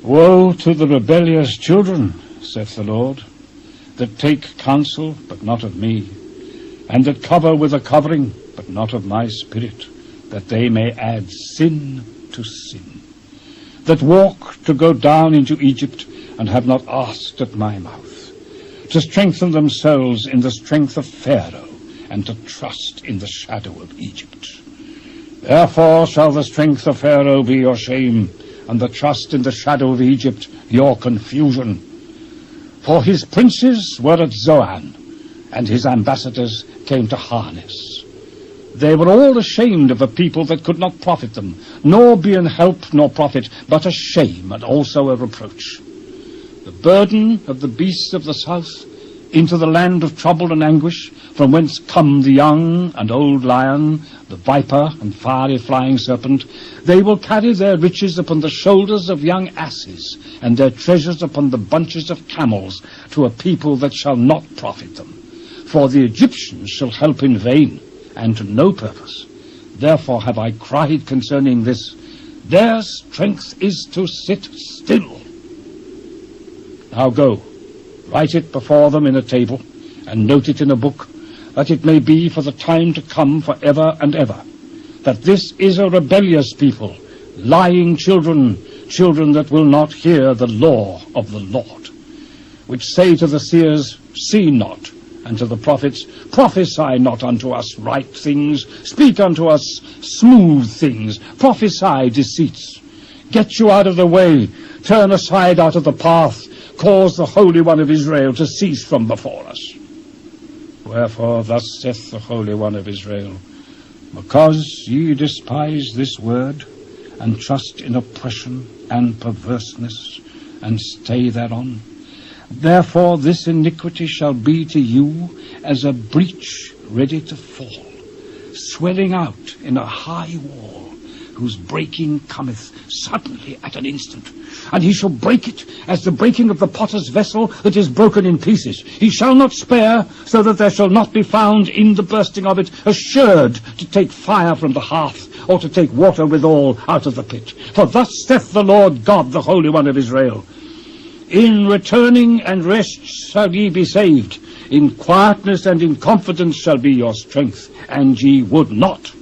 Woe to the rebellious children, saith the Lord, that take counsel, but not of me, and that cover with a covering, but not of my spirit, that they may add sin to sin, that walk to go down into Egypt, and have not asked at my mouth, to strengthen themselves in the strength of Pharaoh, and to trust in the shadow of Egypt. Therefore shall the strength of Pharaoh be your shame, and the trust in the shadow of Egypt your confusion. For his princes were at Zoan, and his ambassadors came to harness. They were all ashamed of a people that could not profit them, nor be an help nor profit, but a shame and also a reproach. The burden of the beasts of the south into the land of trouble and anguish, from whence come the young and old lion, the viper and fiery flying serpent. They will carry their riches upon the shoulders of young asses, and their treasures upon the bunches of camels, to a people that shall not profit them. For the Egyptians shall help in vain, and to no purpose. Therefore have I cried concerning this, their strength is to sit still. Now go, write it before them in a table, and note it in a book, that it may be for the time to come for ever and ever, that this is a rebellious people, lying children, children that will not hear the law of the Lord, which say to the seers, see not, and to the prophets, prophesy not unto us right things, speak unto us smooth things, prophesy deceits. Get you out of the way, turn aside out of the path, cause the Holy One of Israel to cease from before us. Wherefore thus saith the Holy One of Israel, because ye despise this word, and trust in oppression and perverseness, and stay thereon, therefore this iniquity shall be to you as a breach ready to fall, swelling out in a high wall, whose breaking cometh suddenly at an instant. And he shall break it as the breaking of the potter's vessel that is broken in pieces. He shall not spare, so that there shall not be found in the bursting of it a sherd to take fire from the hearth, or to take water withal out of the pit. For thus saith the Lord God, the Holy One of Israel, in returning and rest shall ye be saved, in quietness and in confidence shall be your strength, and ye would not.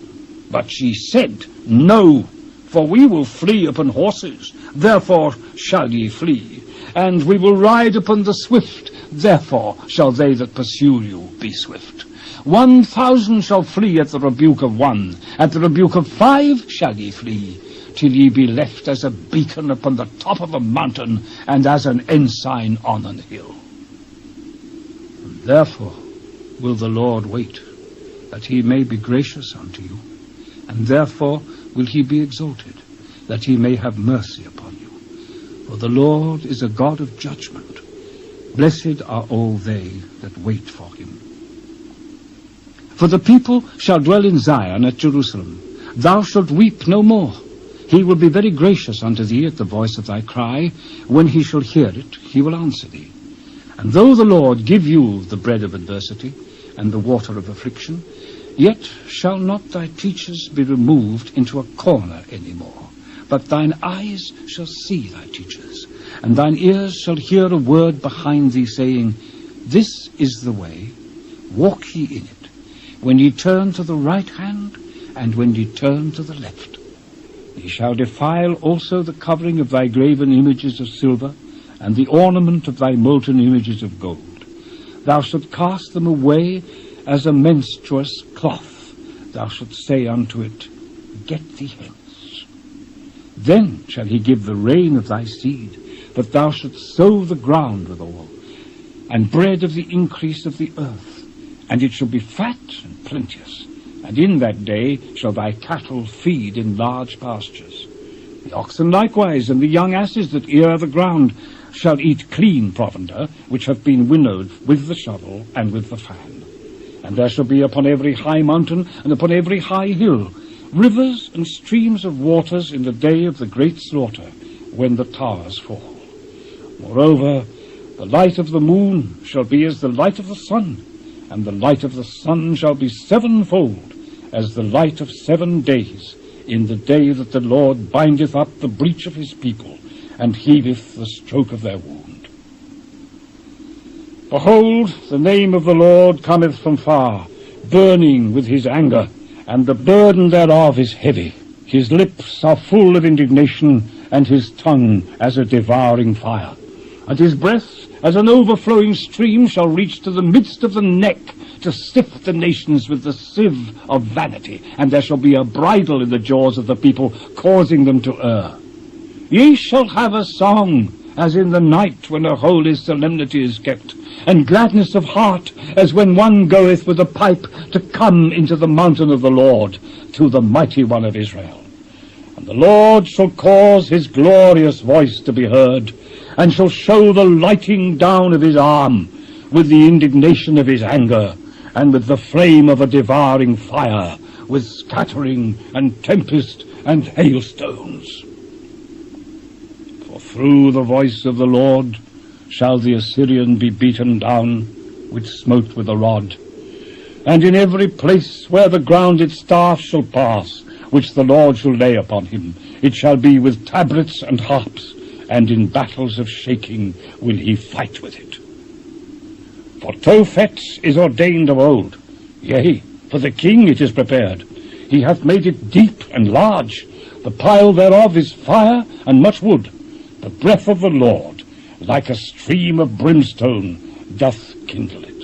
But ye said, no, for we will flee upon horses, therefore shall ye flee. And we will ride upon the swift, therefore shall they that pursue you be swift. 1,000 shall flee at the rebuke of one, at the rebuke of 5 shall ye flee, till ye be left as a beacon upon the top of a mountain, and as an ensign on an hill. And therefore will the Lord wait, that he may be gracious unto you, and therefore will he be exalted, that he may have mercy upon you. For the Lord is a God of judgment. Blessed are all they that wait for him. For the people shall dwell in Zion at Jerusalem. Thou shalt weep no more. He will be very gracious unto thee at the voice of thy cry. When he shall hear it, he will answer thee. And though the Lord give you the bread of adversity, and the water of affliction, yet shall not thy teachers be removed into a corner any more, but thine eyes shall see thy teachers, and thine ears shall hear a word behind thee, saying, this is the way, walk ye in it, when ye turn to the right hand, and when ye turn to the left. Ye shall defile also the covering of thy graven images of silver, and the ornament of thy molten images of gold. Thou shalt cast them away as a menstruous cloth. Thou shalt say unto it, get thee hence. Then shall he give the rain of thy seed, but thou shalt sow the ground withal, and bread of the increase of the earth, and it shall be fat and plenteous. And in that day shall thy cattle feed in large pastures. The oxen likewise, and the young asses that ear the ground, shall eat clean provender, which hath been winnowed with the shovel and with the fan. And there shall be upon every high mountain and upon every high hill rivers and streams of waters in the day of the great slaughter, when the towers fall. Moreover, the light of the moon shall be as the light of the sun, and the light of the sun shall be sevenfold, as the light of 7 days, in the day that the Lord bindeth up the breach of his people, and healeth the stroke of their wound. Behold, the name of the Lord cometh from far, burning with his anger, and the burden thereof is heavy. His lips are full of indignation, and his tongue as a devouring fire. And his breath as an overflowing stream shall reach to the midst of the neck, to sift the nations with the sieve of vanity. And there shall be a bridle in the jaws of the people, causing them to err. Ye shall have a song, as in the night when a holy solemnity is kept, and gladness of heart, as when one goeth with a pipe to come into the mountain of the Lord, to the mighty one of Israel. And the Lord shall cause his glorious voice to be heard, and shall show the lighting down of his arm, with the indignation of his anger, and with the flame of a devouring fire, with scattering and tempest and hailstones. For through the voice of the Lord shall the Assyrian be beaten down, which smote with a rod. And in every place where the grounded staff shall pass, which the Lord shall lay upon him, it shall be with tabrets and harps, and in battles of shaking will he fight with it. For Tophet is ordained of old, yea, for the king it is prepared. He hath made it deep and large. The pile thereof is fire and much wood. The breath of the Lord, like a stream of brimstone, doth kindle it.